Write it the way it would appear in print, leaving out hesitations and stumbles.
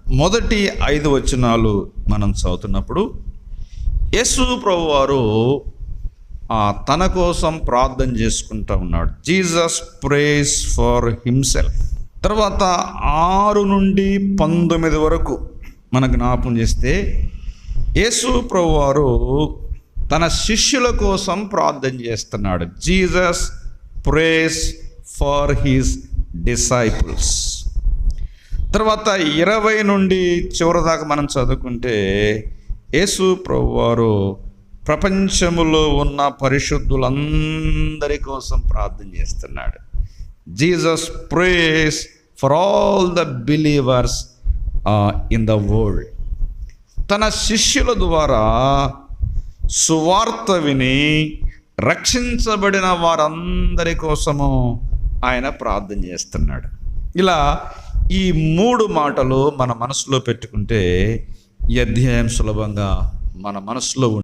మొదటి 5 వచనాలు మనం చదువుతున్నప్పుడు యేసు ప్రభువారు తన కోసం ప్రార్థన చేసుకుంటూ ఉన్నాడు. Jesus prays for himself. తర్వాత 6 నుండి 19 వరకు మనకు జ్ఞాపకం చేస్తే యేసు ప్రభువారు తన శిష్యుల కోసం ప్రార్థన చేస్తున్నాడు. Jesus prays for his disciples. తర్వాత 20 నుండి చివరి దాకా మనం చదువుకుంటే యేసు ప్రభువారు ప్రపంచములో ఉన్న పరిశుద్ధులందరి కోసం ప్రార్థన చేస్తున్నాడు. Jesus prays for all the believers in the world. తన శిష్యుల ద్వారా సువార్త విని రక్షించబడిన వారందరి కోసము ఆయన ప్రార్థన చేస్తున్నాడు. ఇలా ఈ 3 మాటలు మన మనసులో పెట్టుకుంటే ఈ అధ్యాయం సులభంగా మన మనసులో